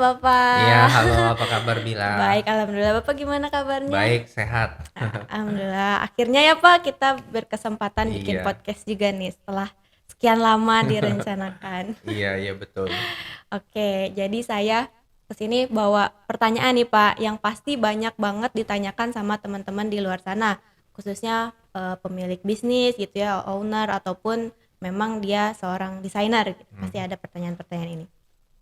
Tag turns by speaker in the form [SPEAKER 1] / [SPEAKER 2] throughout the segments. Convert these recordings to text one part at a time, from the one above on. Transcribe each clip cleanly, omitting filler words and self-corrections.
[SPEAKER 1] Iya,
[SPEAKER 2] Bapak.
[SPEAKER 1] halo, apa kabar Bila?
[SPEAKER 2] Baik, alhamdulillah. Bapak gimana kabarnya?
[SPEAKER 1] Baik, sehat.
[SPEAKER 2] Alhamdulillah. Akhirnya ya Pak, kita berkesempatan bikin
[SPEAKER 1] Iya,
[SPEAKER 2] podcast juga nih setelah sekian lama direncanakan.
[SPEAKER 1] iya, iya betul.
[SPEAKER 2] Oke, jadi saya kesini bawa pertanyaan nih Pak, yang pasti banyak banget ditanyakan sama teman-teman di luar sana, khususnya pemilik bisnis gitu ya, owner ataupun memang dia seorang desainer gitu. Pasti
[SPEAKER 1] Mhm.
[SPEAKER 2] ada pertanyaan-pertanyaan ini.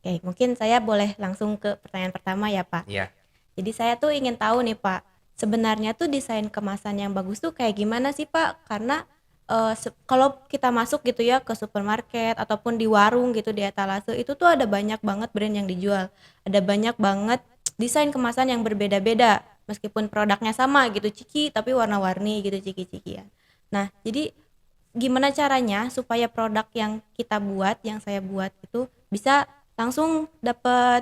[SPEAKER 2] Oke, mungkin saya boleh langsung ke pertanyaan pertama ya Pak.
[SPEAKER 1] Iya,
[SPEAKER 2] Jadi saya tuh ingin tahu nih Pak, sebenarnya tuh desain kemasan yang bagus tuh kayak gimana sih Pak? Karena kalau kita masuk gitu ya ke supermarket ataupun di warung gitu di etalase itu tuh ada banyak banget brand yang dijual. Ada banyak banget desain kemasan yang berbeda-beda. Meskipun produknya sama gitu ciki tapi warna-warni gitu ciki-cikian. Nah, jadi gimana caranya supaya produk yang kita buat, yang saya buat itu bisa langsung dapat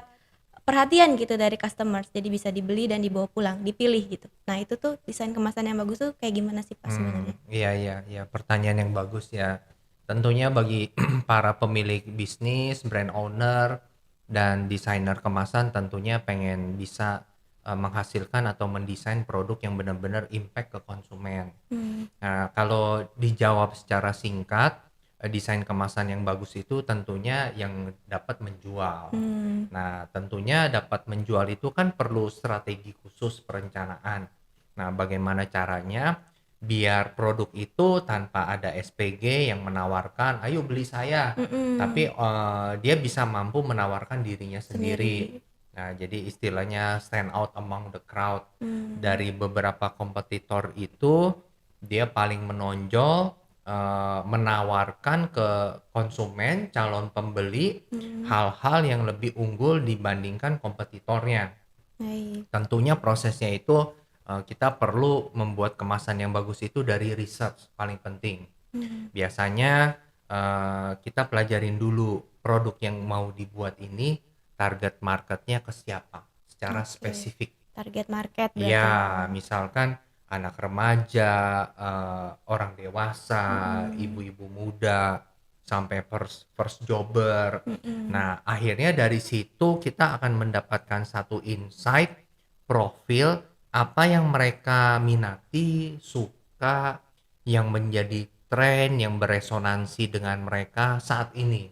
[SPEAKER 2] perhatian gitu dari customers, jadi bisa dibeli dan dibawa pulang, dipilih gitu. Nah itu tuh desain kemasan yang bagus tuh kayak gimana sih Pak sebenarnya?
[SPEAKER 1] iya, iya, iya, pertanyaan yang bagus ya. Tentunya bagi para pemilik bisnis, brand owner, dan desainer kemasan tentunya pengen bisa menghasilkan atau mendesain produk yang benar-benar impact ke konsumen.
[SPEAKER 2] Hmm.
[SPEAKER 1] Nah, kalau dijawab secara singkat, desain kemasan yang bagus itu tentunya yang dapat menjual.
[SPEAKER 2] Hmm.
[SPEAKER 1] Nah, tentunya dapat menjual itu kan perlu strategi khusus perencanaan. Nah, bagaimana caranya biar produk itu tanpa ada SPG yang menawarkan, "Ayo beli saya." Tapi
[SPEAKER 2] Mm-mm.
[SPEAKER 1] dia bisa mampu menawarkan dirinya sendiri.
[SPEAKER 2] Sendiri.
[SPEAKER 1] Nah, jadi istilahnya stand out among the crowd.
[SPEAKER 2] Hmm.
[SPEAKER 1] Dari beberapa kompetitor itu dia paling menonjol, menawarkan ke konsumen, calon pembeli,
[SPEAKER 2] Hmm.
[SPEAKER 1] hal-hal yang lebih unggul dibandingkan kompetitornya.
[SPEAKER 2] Baik.
[SPEAKER 1] Tentunya prosesnya itu, kita perlu membuat kemasan yang bagus itu dari research paling penting.
[SPEAKER 2] Hmm.
[SPEAKER 1] Biasanya, kita pelajarin dulu produk yang mau dibuat ini target marketnya ke siapa, secara
[SPEAKER 2] Oke.
[SPEAKER 1] spesifik.
[SPEAKER 2] Target market berarti
[SPEAKER 1] Iya,
[SPEAKER 2] ya.
[SPEAKER 1] misalkan anak remaja, orang dewasa,
[SPEAKER 2] Mm-mm.
[SPEAKER 1] ibu-ibu muda, sampai first first jobber.
[SPEAKER 2] Mm-mm.
[SPEAKER 1] Nah, akhirnya dari situ kita akan mendapatkan satu insight, profil apa yang mereka minati, suka, yang menjadi tren, yang beresonansi dengan mereka saat ini.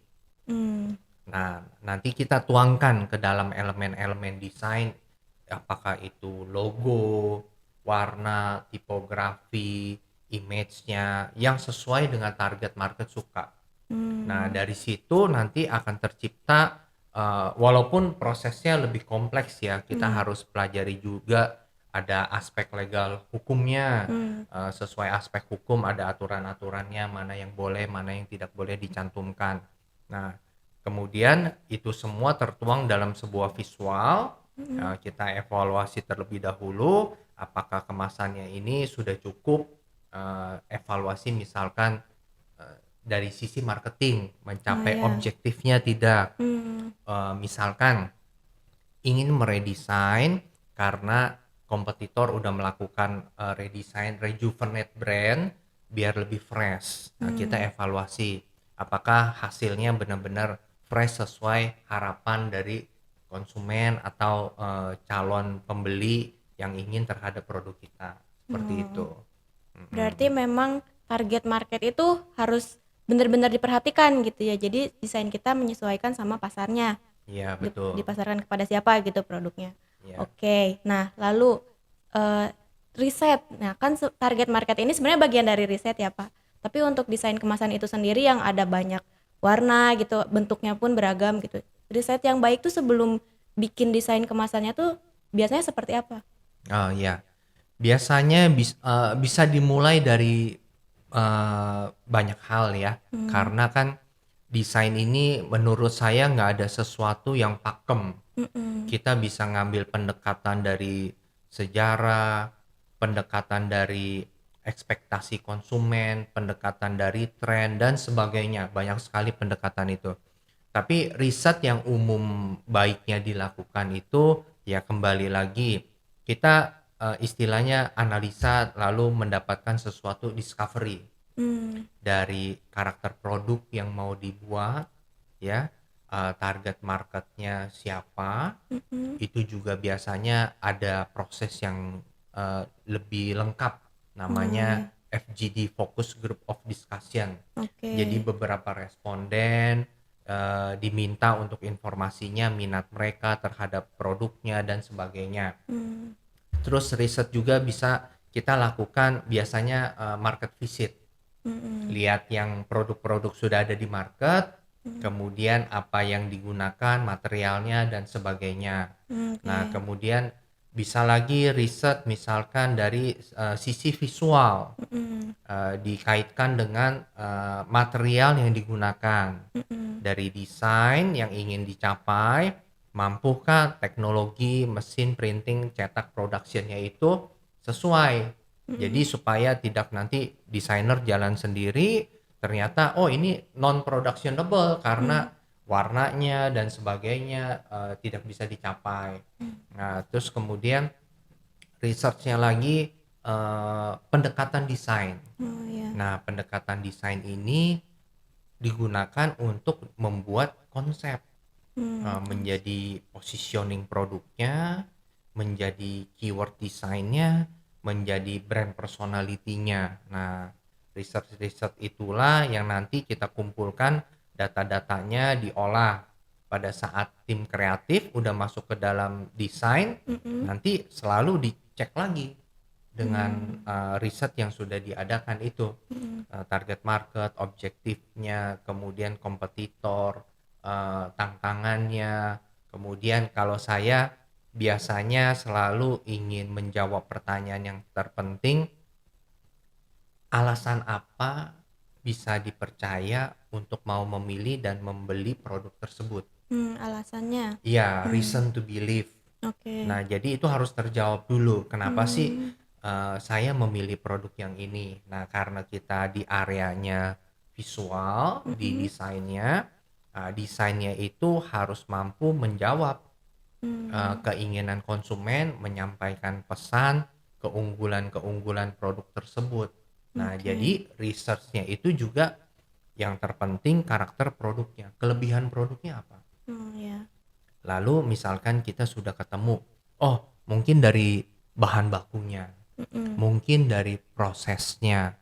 [SPEAKER 2] Hmm.
[SPEAKER 1] Nah, nanti kita tuangkan ke dalam elemen-elemen desain, apakah itu logo, warna, tipografi, image-nya yang sesuai dengan target market suka. Nah,
[SPEAKER 2] Hmm.
[SPEAKER 1] dari situ nanti akan tercipta, walaupun prosesnya lebih kompleks ya, kita
[SPEAKER 2] Hmm.
[SPEAKER 1] harus pelajari juga ada aspek legal hukumnya,
[SPEAKER 2] Hmm.
[SPEAKER 1] sesuai aspek hukum ada aturan-aturannya, mana yang boleh, mana yang tidak boleh dicantumkan. Nah, kemudian itu semua tertuang dalam sebuah visual,
[SPEAKER 2] Hmm.
[SPEAKER 1] kita evaluasi terlebih dahulu, apakah kemasannya ini sudah cukup, evaluasi misalkan dari sisi marketing
[SPEAKER 2] Oh
[SPEAKER 1] mencapai
[SPEAKER 2] ya.
[SPEAKER 1] objektifnya tidak.
[SPEAKER 2] Hmm.
[SPEAKER 1] Misalkan ingin meredesain karena kompetitor udah melakukan redesign rejuvenate brand biar lebih fresh. Nah, kita
[SPEAKER 2] Hmm.
[SPEAKER 1] evaluasi apakah hasilnya benar-benar fresh sesuai harapan dari konsumen atau calon pembeli yang ingin terhadap produk kita. Seperti
[SPEAKER 2] Oh.
[SPEAKER 1] itu.
[SPEAKER 2] Berarti
[SPEAKER 1] Mm-mm.
[SPEAKER 2] memang target market itu harus benar-benar diperhatikan gitu ya. Jadi desain kita menyesuaikan sama pasarnya.
[SPEAKER 1] Iya, betul.
[SPEAKER 2] Dipasarkan kepada siapa gitu produknya.
[SPEAKER 1] Ya.
[SPEAKER 2] Oke. Nah, lalu eh, riset. Nah, kan target market ini sebenarnya bagian dari riset ya, Pak. Tapi untuk desain kemasan itu sendiri yang ada banyak warna gitu, bentuknya pun beragam gitu. Riset yang baik tuh sebelum bikin desain kemasannya tuh biasanya seperti apa?
[SPEAKER 1] Oh iya. Biasanya bisa dimulai dari banyak hal ya.
[SPEAKER 2] Hmm.
[SPEAKER 1] Karena kan desain ini menurut saya nggak ada sesuatu yang pakem.
[SPEAKER 2] Mm-mm.
[SPEAKER 1] Kita bisa ngambil pendekatan dari sejarah, pendekatan dari ekspektasi konsumen, pendekatan dari tren dan sebagainya. Banyak sekali pendekatan itu. Tapi riset yang umum baiknya dilakukan itu ya kembali lagi kita istilahnya analisa lalu mendapatkan sesuatu discovery
[SPEAKER 2] Hmm.
[SPEAKER 1] dari karakter produk yang mau dibuat ya, target marketnya siapa,
[SPEAKER 2] Mhm.
[SPEAKER 1] itu juga biasanya ada proses yang lebih lengkap,
[SPEAKER 2] Oh,
[SPEAKER 1] namanya
[SPEAKER 2] ya.
[SPEAKER 1] FGD, Focus Group of Discussion.
[SPEAKER 2] Oke.
[SPEAKER 1] Jadi beberapa responden diminta untuk informasinya, minat mereka terhadap produknya dan sebagainya.
[SPEAKER 2] Mmm.
[SPEAKER 1] Terus riset juga bisa kita lakukan biasanya market visit.
[SPEAKER 2] Mhm.
[SPEAKER 1] Lihat yang produk-produk sudah ada di market,
[SPEAKER 2] Mhm.
[SPEAKER 1] kemudian apa yang digunakan, materialnya dan sebagainya. Nah,
[SPEAKER 2] Oke.
[SPEAKER 1] kemudian bisa lagi riset misalkan dari sisi visual,
[SPEAKER 2] Mhm.
[SPEAKER 1] dikaitkan dengan material yang digunakan.
[SPEAKER 2] Mhm.
[SPEAKER 1] Dari desain yang ingin dicapai, mampukah teknologi mesin printing cetak production-nya itu sesuai. Jadi
[SPEAKER 2] Mhm.
[SPEAKER 1] supaya tidak nanti desainer jalan sendiri, ternyata oh ini non productionable karena
[SPEAKER 2] Mmm.
[SPEAKER 1] warnanya dan sebagainya tidak bisa dicapai.
[SPEAKER 2] Mmm.
[SPEAKER 1] Nah, terus kemudian research-nya lagi pendekatan desain.
[SPEAKER 2] Oh, ya.
[SPEAKER 1] Nah, pendekatan desain ini digunakan untuk membuat konsep,
[SPEAKER 2] Kons
[SPEAKER 1] menjadi positioning produknya, menjadi keyword desainnya, menjadi brand personality-nya. Nah, riset-riset itulah yang nanti kita kumpulkan, data-datanya diolah. Pada saat tim kreatif udah masuk ke dalam desain,
[SPEAKER 2] mhm.
[SPEAKER 1] nanti selalu dicek lagi dengan
[SPEAKER 2] Mmm.
[SPEAKER 1] riset yang sudah diadakan itu.
[SPEAKER 2] Mhm.
[SPEAKER 1] Target market, objektifnya, kemudian kompetitor, tantangannya. Kemudian kalau saya biasanya selalu ingin menjawab pertanyaan yang terpenting, alasan apa bisa dipercaya untuk mau memilih dan membeli produk tersebut?
[SPEAKER 2] Alasannya?
[SPEAKER 1] Iya,
[SPEAKER 2] Mmm.
[SPEAKER 1] reason to believe.
[SPEAKER 2] Oke.
[SPEAKER 1] Nah, jadi itu harus terjawab dulu, kenapa sih
[SPEAKER 2] Mmm.
[SPEAKER 1] saya memilih produk yang ini? Nah, karena kita di areanya visual, di
[SPEAKER 2] Mhm.
[SPEAKER 1] desainnya, desainnya itu harus mampu menjawab
[SPEAKER 2] Mmm.
[SPEAKER 1] keinginan konsumen, menyampaikan pesan, keunggulan-keunggulan produk tersebut. Nah,
[SPEAKER 2] Oke.
[SPEAKER 1] jadi research-nya itu juga yang terpenting karakter produknya, kelebihan produknya apa?
[SPEAKER 2] Oh, ya.
[SPEAKER 1] Lalu misalkan kita sudah ketemu, oh mungkin dari bahan bakunya,
[SPEAKER 2] Mhm.
[SPEAKER 1] mungkin dari prosesnya,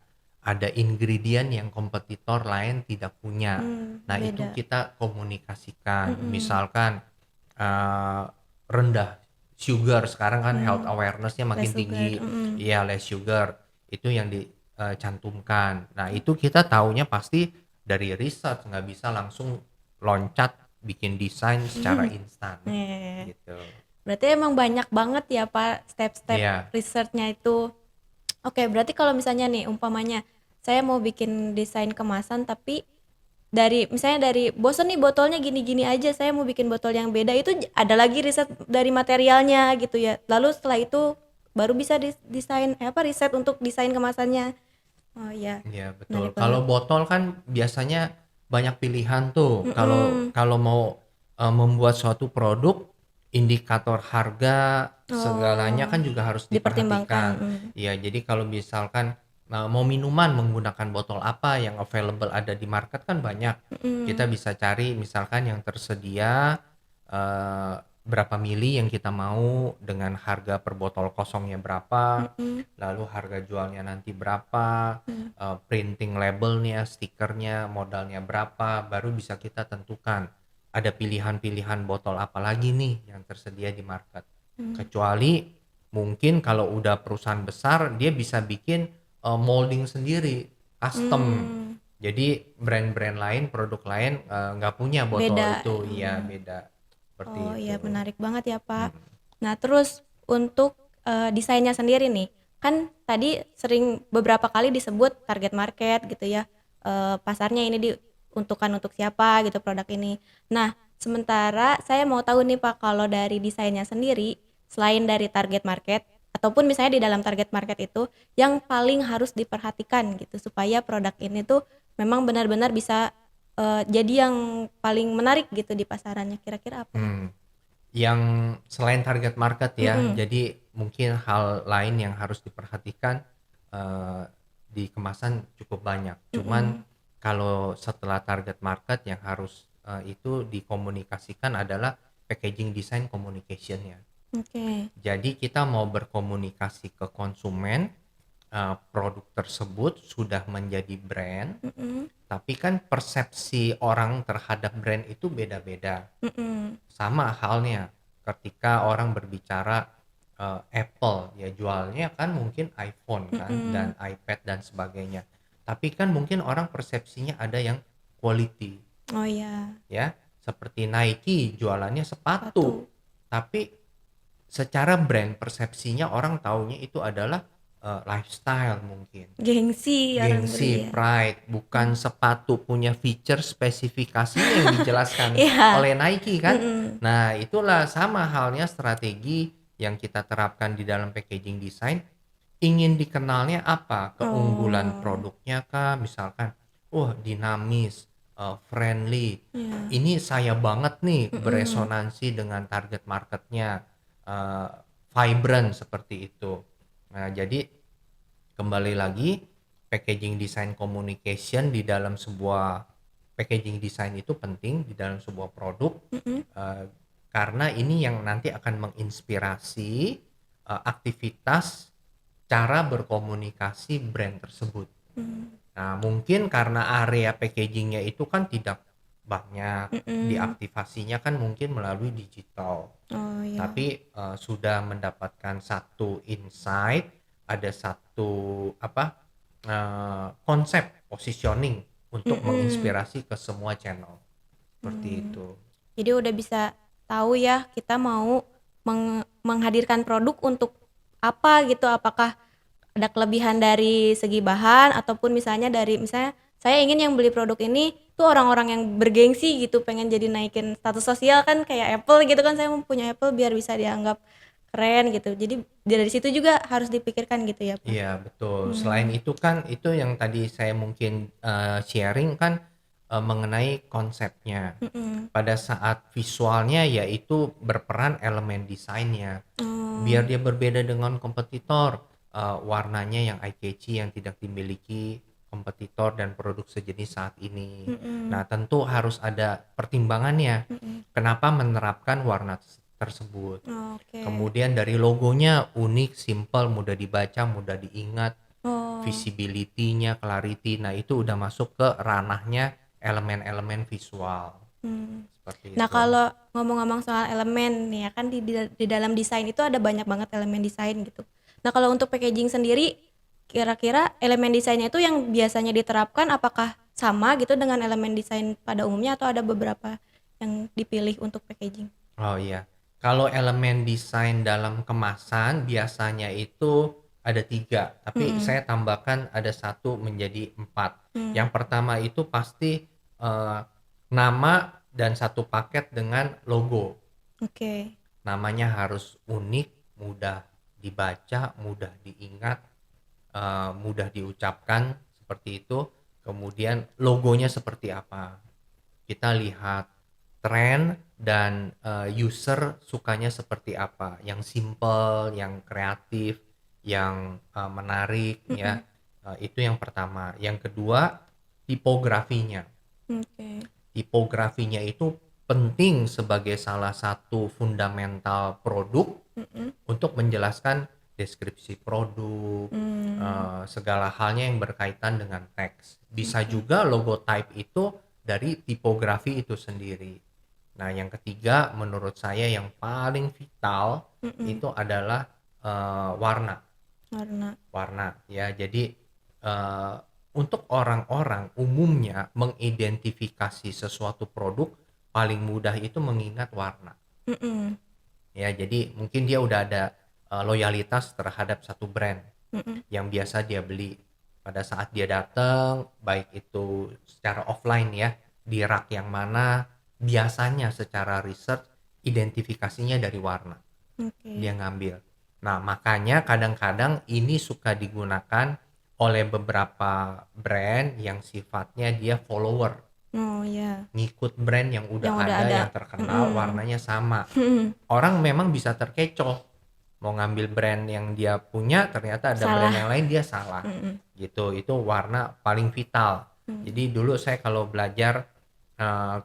[SPEAKER 1] ada ingredient yang kompetitor lain tidak punya. Nah itu
[SPEAKER 2] Beda.
[SPEAKER 1] kita komunikasikan,
[SPEAKER 2] Mhm.
[SPEAKER 1] misalkan rendah sugar, sekarang kan health
[SPEAKER 2] Mmm.
[SPEAKER 1] awareness-nya
[SPEAKER 2] Less
[SPEAKER 1] makin
[SPEAKER 2] sugar,
[SPEAKER 1] tinggi,
[SPEAKER 2] mhm.
[SPEAKER 1] iya less sugar, itu yang dicantumkan. Nah itu kita taunya pasti dari riset, nggak bisa langsung loncat bikin desain secara instan,
[SPEAKER 2] Iya.
[SPEAKER 1] gitu.
[SPEAKER 2] Berarti emang banyak banget ya, Pak, step-step
[SPEAKER 1] Iya,
[SPEAKER 2] risetnya itu. Oke, berarti kalau misalnya nih umpamanya saya mau bikin desain kemasan tapi misalnya dari bosen nih botolnya gini-gini aja, saya mau bikin botol yang beda, itu ada lagi riset dari materialnya gitu ya. Lalu setelah itu baru bisa riset untuk desain kemasannya. Oh, iya,
[SPEAKER 1] iya betul.
[SPEAKER 2] menarik banget.
[SPEAKER 1] Kalau botol kan biasanya banyak pilihan tuh. Kalau
[SPEAKER 2] Mhm.
[SPEAKER 1] kalau mau membuat suatu produk, indikator harga segalanya
[SPEAKER 2] Oh,
[SPEAKER 1] kan juga harus
[SPEAKER 2] dipertimbangkan,
[SPEAKER 1] diperhatikan. Iya, jadi kalau misalkan mau minuman menggunakan botol apa yang available ada di market kan banyak. Kita
[SPEAKER 2] mhm,
[SPEAKER 1] bisa cari misalkan yang tersedia eh, berapa mili yang kita mau dengan harga per botol kosongnya berapa,
[SPEAKER 2] mhm,
[SPEAKER 1] lalu harga jualnya nanti berapa,
[SPEAKER 2] mmm,
[SPEAKER 1] printing labelnya, stikernya, modalnya berapa, baru bisa kita tentukan ada pilihan-pilihan botol apa lagi nih yang tersedia di market.
[SPEAKER 2] mmm,
[SPEAKER 1] Kecuali mungkin kalau udah perusahaan besar dia bisa bikin molding sendiri, custom.
[SPEAKER 2] mmm,
[SPEAKER 1] Jadi brand-brand lain, produk lain nggak punya botol
[SPEAKER 2] beda,
[SPEAKER 1] itu, iya beda
[SPEAKER 2] oh,
[SPEAKER 1] seperti
[SPEAKER 2] iya,
[SPEAKER 1] itu.
[SPEAKER 2] menarik banget ya, Pak.
[SPEAKER 1] Mm.
[SPEAKER 2] Nah, terus untuk desainnya sendiri nih, kan tadi sering beberapa kali disebut target market gitu ya, pasarnya ini diuntukkan untuk siapa gitu produk ini. Nah, sementara saya mau tahu nih, Pak, kalau dari desainnya sendiri, selain dari target market ataupun misalnya di dalam target market itu, yang paling harus diperhatikan gitu supaya produk ini tuh memang benar-benar bisa, jadi yang paling menarik gitu di pasarannya, kira-kira apa ya?
[SPEAKER 1] Hmm. Yang selain target market ya,
[SPEAKER 2] Mhm.
[SPEAKER 1] jadi mungkin hal lain yang harus diperhatikan eh, di kemasan cukup banyak. Cuman
[SPEAKER 2] Mhm.
[SPEAKER 1] kalau setelah target market yang harus itu dikomunikasikan adalah packaging design communication-nya.
[SPEAKER 2] Oke.
[SPEAKER 1] Jadi kita mau berkomunikasi ke konsumen, produk tersebut sudah menjadi brand,
[SPEAKER 2] Mhm.
[SPEAKER 1] tapi kan persepsi orang terhadap brand itu beda-beda.
[SPEAKER 2] Mhm.
[SPEAKER 1] Sama halnya ketika orang berbicara, Apple, ya jualnya kan mungkin iPhone kan
[SPEAKER 2] Mhm.
[SPEAKER 1] dan iPad dan sebagainya. Tapi kan mungkin orang persepsinya ada yang quality,
[SPEAKER 2] Oh iya,
[SPEAKER 1] ya. Seperti Nike jualannya sepatu,
[SPEAKER 2] sepatu.
[SPEAKER 1] tapi secara brand persepsinya orang taunya itu adalah, lifestyle mungkin.
[SPEAKER 2] Gengsi orang beli
[SPEAKER 1] Gengsi,
[SPEAKER 2] ya.
[SPEAKER 1] pride, bukan
[SPEAKER 2] Mmm.
[SPEAKER 1] sepatu punya feature spesifikasinya yang dijelaskan
[SPEAKER 2] Iya.
[SPEAKER 1] oleh Nike kan.
[SPEAKER 2] Mhm.
[SPEAKER 1] Nah, itulah sama halnya strategi yang kita terapkan di dalam packaging design, ingin dikenalnya apa? Keunggulan
[SPEAKER 2] Oh,
[SPEAKER 1] produknya kah? Misalkan, wah dinamis, friendly,
[SPEAKER 2] iya.
[SPEAKER 1] ini saya banget nih
[SPEAKER 2] Mhm.
[SPEAKER 1] beresonansi dengan target marketnya, eee, vibrant seperti itu. Nah, jadi kembali lagi, packaging design communication di dalam sebuah packaging design itu penting di dalam sebuah produk,
[SPEAKER 2] Mhm.
[SPEAKER 1] eee, karena ini yang nanti akan menginspirasi, aktivitas cara berkomunikasi brand tersebut.
[SPEAKER 2] Mmm.
[SPEAKER 1] Nah, mungkin karena area packaging-nya itu kan tidak banyak,
[SPEAKER 2] Mhm.
[SPEAKER 1] diaktifasinya kan mungkin melalui digital.
[SPEAKER 2] Oh iya.
[SPEAKER 1] Tapi, sudah mendapatkan satu insight, ada satu apa, konsep positioning untuk
[SPEAKER 2] Mhm.
[SPEAKER 1] menginspirasi ke semua channel, seperti
[SPEAKER 2] Mmm.
[SPEAKER 1] itu.
[SPEAKER 2] Jadi udah bisa tahu ya kita mau menghadirkan produk untuk apa gitu, apakah ada kelebihan dari segi bahan ataupun misalnya saya ingin yang beli produk ini tuh orang-orang yang bergengsi gitu, pengen jadi naikin status sosial kan kayak Apple gitu kan, saya mau punya Apple biar bisa dianggap keren gitu. Jadi dari situ juga harus dipikirkan gitu ya, Pak?
[SPEAKER 1] Iya betul, selain
[SPEAKER 2] Mmm.
[SPEAKER 1] itu kan itu yang tadi saya mungkin, sharing kan, mengenai konsepnya.
[SPEAKER 2] Mhm.
[SPEAKER 1] Pada saat visualnya yaitu berperan elemen desainnya. Biar
[SPEAKER 2] Oh.
[SPEAKER 1] dia berbeda dengan kompetitor, warnanya yang eye catchy yang tidak dimiliki kompetitor dan produk sejenis saat ini.
[SPEAKER 2] Mhm.
[SPEAKER 1] Nah, tentu harus ada pertimbangannya,
[SPEAKER 2] Mhm.
[SPEAKER 1] kenapa menerapkan warna tersebut.
[SPEAKER 2] Oke.
[SPEAKER 1] Kemudian dari logonya unik, simple, mudah dibaca, mudah diingat,
[SPEAKER 2] Oh.
[SPEAKER 1] visibility-nya, clarity, nah itu udah masuk ke ranahnya elemen-elemen visual,
[SPEAKER 2] Mmm.
[SPEAKER 1] seperti
[SPEAKER 2] Nah,
[SPEAKER 1] itu.
[SPEAKER 2] kalau ngomong-ngomong soal elemen nih ya kan di dalam desain itu ada banyak banget elemen desain gitu. Nah, kalau untuk packaging sendiri kira-kira elemen desainnya itu yang biasanya diterapkan apakah sama gitu dengan elemen desain pada umumnya atau ada beberapa yang dipilih untuk packaging?
[SPEAKER 1] Oh iya, kalau elemen desain dalam kemasan biasanya itu ada 3, tapi
[SPEAKER 2] Mhm.
[SPEAKER 1] saya tambahkan ada satu menjadi 4.
[SPEAKER 2] Mmm.
[SPEAKER 1] Yang pertama itu pasti, eee, nama dan satu paket dengan logo.
[SPEAKER 2] Oke.
[SPEAKER 1] Namanya harus unik, mudah dibaca, mudah diingat, mudah diucapkan, seperti itu. Kemudian logonya seperti apa. Kita lihat tren dan, user sukanya seperti apa, yang simple, yang kreatif, yang, menarik ya,
[SPEAKER 2] Mhm.
[SPEAKER 1] itu yang pertama. Yang kedua, tipografinya.
[SPEAKER 2] Oke.
[SPEAKER 1] Tipografinya itu penting sebagai salah satu fundamental produk
[SPEAKER 2] Mhm.
[SPEAKER 1] untuk menjelaskan deskripsi produk,
[SPEAKER 2] Mmm.
[SPEAKER 1] segala halnya yang berkaitan dengan teks. Bisa
[SPEAKER 2] Oke.
[SPEAKER 1] juga logo type itu dari tipografi itu sendiri. Nah, yang ketiga menurut saya yang paling vital
[SPEAKER 2] Mhm.
[SPEAKER 1] itu adalah, warna.
[SPEAKER 2] Warna.
[SPEAKER 1] Warna ya. Jadi, untuk orang-orang umumnya mengidentifikasi sesuatu produk paling mudah itu mengingat warna.
[SPEAKER 2] Mhm.
[SPEAKER 1] Ya, jadi mungkin dia udah ada, loyalitas terhadap satu brand
[SPEAKER 2] Mhm.
[SPEAKER 1] yang biasa dia beli. Pada saat dia datang, baik itu secara offline ya, di rak yang mana, biasanya secara research identifikasinya dari warna, dia
[SPEAKER 2] Oke.
[SPEAKER 1] ngambil. Nah, makanya kadang-kadang ini suka digunakan oleh beberapa brand yang sifatnya dia follower,
[SPEAKER 2] Oh, ya.
[SPEAKER 1] ngikut brand yang udah
[SPEAKER 2] Yang udah
[SPEAKER 1] ada,
[SPEAKER 2] ada.
[SPEAKER 1] yang terkenal,
[SPEAKER 2] Mhm.
[SPEAKER 1] warnanya sama.
[SPEAKER 2] Mhm.
[SPEAKER 1] Orang memang bisa terkecoh, mau ngambil brand yang dia punya ternyata ada brand
[SPEAKER 2] Salah.
[SPEAKER 1] yang lain dia salah,
[SPEAKER 2] Mhm.
[SPEAKER 1] gitu. Itu warna paling vital.
[SPEAKER 2] Mmm.
[SPEAKER 1] Jadi dulu saya kalau belajar,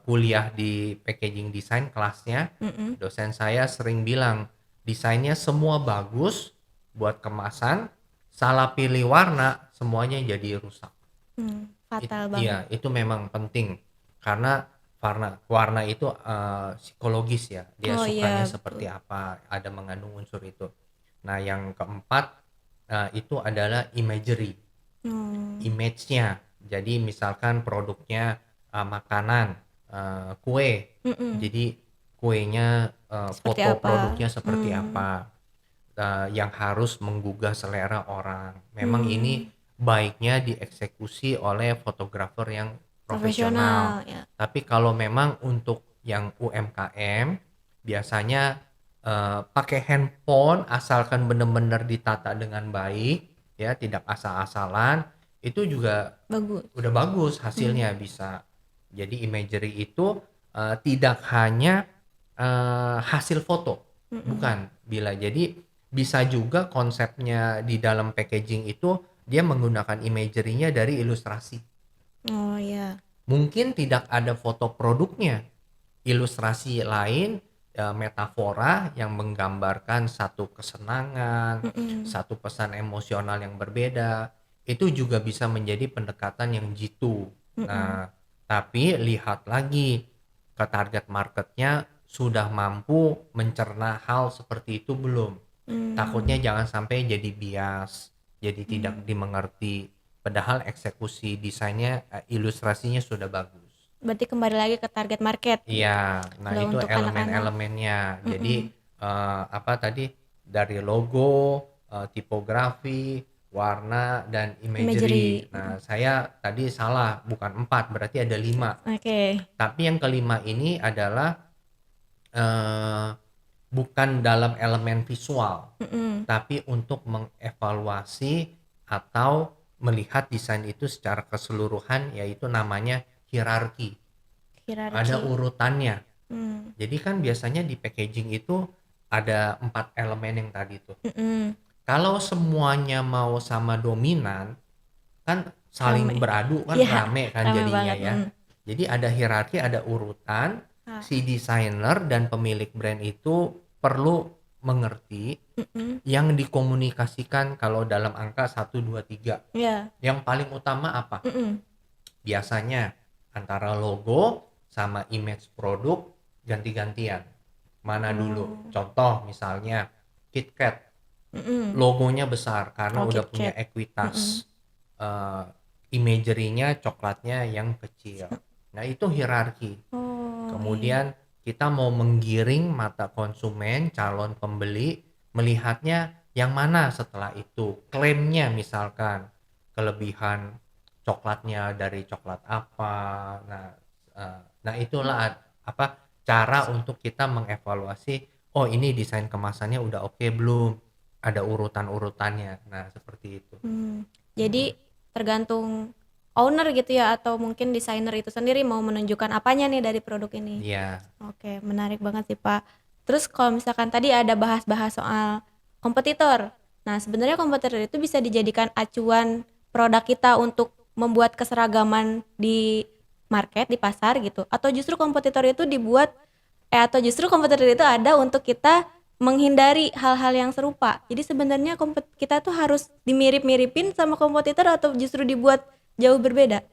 [SPEAKER 1] kuliah di packaging design kelasnya,
[SPEAKER 2] Mhm.
[SPEAKER 1] dosen saya sering bilang, desainnya semua bagus buat kemasan, salah pilih warna semuanya jadi rusak.
[SPEAKER 2] Fatal banget.
[SPEAKER 1] Iya, itu memang penting karena warna warna itu psikologis ya, dia
[SPEAKER 2] Oh
[SPEAKER 1] sukanya
[SPEAKER 2] iya,
[SPEAKER 1] seperti
[SPEAKER 2] betul.
[SPEAKER 1] apa, ada mengandung unsur itu. Nah, yang keempat itu adalah imagery,
[SPEAKER 2] Oh.
[SPEAKER 1] image-nya. Jadi misalkan produknya makanan, kue,
[SPEAKER 2] Mhm.
[SPEAKER 1] jadi kuenya
[SPEAKER 2] Seperti
[SPEAKER 1] foto
[SPEAKER 2] apa?
[SPEAKER 1] produknya seperti
[SPEAKER 2] Mmm.
[SPEAKER 1] apa, yang harus menggugah selera orang. Memang ini
[SPEAKER 2] Mmm.
[SPEAKER 1] baiknya dieksekusi oleh fotografer yang profesional.
[SPEAKER 2] Profesional, ya.
[SPEAKER 1] Tapi kalau memang untuk yang UMKM, biasanya pakai handphone asalkan benar-benar ditata dengan baik, ya tidak asal-asalan, itu juga
[SPEAKER 2] Bagus.
[SPEAKER 1] udah bagus
[SPEAKER 2] Mmm.
[SPEAKER 1] hasilnya bisa. Jadi imagery itu tidak hanya hasil foto,
[SPEAKER 2] Mhm.
[SPEAKER 1] bukan. Jadi bisa juga konsepnya di dalam packaging itu dia menggunakan imagery-nya dari ilustrasi.
[SPEAKER 2] Oh, iya.
[SPEAKER 1] Mungkin tidak ada foto produknya, ilustrasi lain, metafora yang menggambarkan satu kesenangan,
[SPEAKER 2] Mhm.
[SPEAKER 1] satu pesan emosional yang berbeda, itu juga bisa menjadi pendekatan yang jitu.
[SPEAKER 2] Mhm.
[SPEAKER 1] Nah, tapi lihat lagi ke target marketnya sudah mampu mencerna hal seperti itu belum. Takutnya
[SPEAKER 2] Mmm.
[SPEAKER 1] jangan sampai jadi bias, jadi tidak
[SPEAKER 2] Mmm.
[SPEAKER 1] dimengerti, padahal eksekusi desainnya, ilustrasinya sudah bagus.
[SPEAKER 2] Berarti kembali lagi ke target market
[SPEAKER 1] Iya,
[SPEAKER 2] gitu,
[SPEAKER 1] nah
[SPEAKER 2] kalau
[SPEAKER 1] itu
[SPEAKER 2] untuk anak-anak.
[SPEAKER 1] elemen-elemennya. Jadi,
[SPEAKER 2] Mhm.
[SPEAKER 1] apa tadi, dari logo, tipografi, warna, dan imagery.
[SPEAKER 2] Imagery, mhm.
[SPEAKER 1] Nah, saya tadi salah, bukan 4, berarti ada 5.
[SPEAKER 2] Oke.
[SPEAKER 1] Tapi yang kelima ini adalah, eee, bukan dalam elemen visual,
[SPEAKER 2] Mhm.
[SPEAKER 1] tapi untuk mengevaluasi atau melihat desain itu secara keseluruhan, yaitu namanya hierarki. Ada
[SPEAKER 2] Hierarki.
[SPEAKER 1] urutannya.
[SPEAKER 2] Mmm.
[SPEAKER 1] Jadi kan biasanya di packaging itu ada 4 elemen yang tadi tuh.
[SPEAKER 2] Mhm.
[SPEAKER 1] Kalau semuanya mau sama dominan, kan saling
[SPEAKER 2] Rame.
[SPEAKER 1] beradu kan
[SPEAKER 2] Iya,
[SPEAKER 1] rame kan
[SPEAKER 2] rame
[SPEAKER 1] jadinya
[SPEAKER 2] banget,
[SPEAKER 1] ya. Jadi ada hierarki, ada urutan,
[SPEAKER 2] Ah.
[SPEAKER 1] si desainer dan pemilik brand itu perlu mengerti
[SPEAKER 2] Mhm.
[SPEAKER 1] yang dikomunikasikan kalau dalam angka 1, 2, 3.
[SPEAKER 2] Iya.
[SPEAKER 1] Yang paling utama apa?
[SPEAKER 2] Mhm.
[SPEAKER 1] Biasanya antara logo sama image produk ganti-gantian. Mana dulu?
[SPEAKER 2] Oh.
[SPEAKER 1] Contoh misalnya KitKat,
[SPEAKER 2] Mhm.
[SPEAKER 1] logonya besar karena
[SPEAKER 2] Oh,
[SPEAKER 1] udah punya
[SPEAKER 2] KitKat. Mhm.
[SPEAKER 1] ekuitas. Imagery-nya coklatnya yang kecil. Nah, itu hierarki.
[SPEAKER 2] Oh, iya.
[SPEAKER 1] Kemudian kita mau menggiring mata konsumen, calon pembeli, melihatnya yang mana setelah itu. Klaimnya misalkan, kelebihan coklatnya dari coklat apa. Nah, nah itulah apa cara untuk kita mengevaluasi, oh ini desain kemasannya udah oke belum? Ada urutan-urutannya. Nah, seperti itu.
[SPEAKER 2] Jadi tergantung owner gitu ya atau mungkin desainer itu sendiri mau menunjukkan apanya nih dari produk ini.
[SPEAKER 1] Iya,
[SPEAKER 2] Oke, menarik banget sih, Pak. Terus kalau misalkan tadi ada bahas-bahas soal kompetitor. Nah, sebenarnya kompetitor itu bisa dijadikan acuan produk kita untuk membuat keseragaman di market, di pasar gitu. Atau justru kompetitor itu ada untuk kita menghindari hal-hal yang serupa. Jadi sebenarnya kita tuh harus dimirip-miripin sama kompetitor atau justru dibuat jauh berbeda?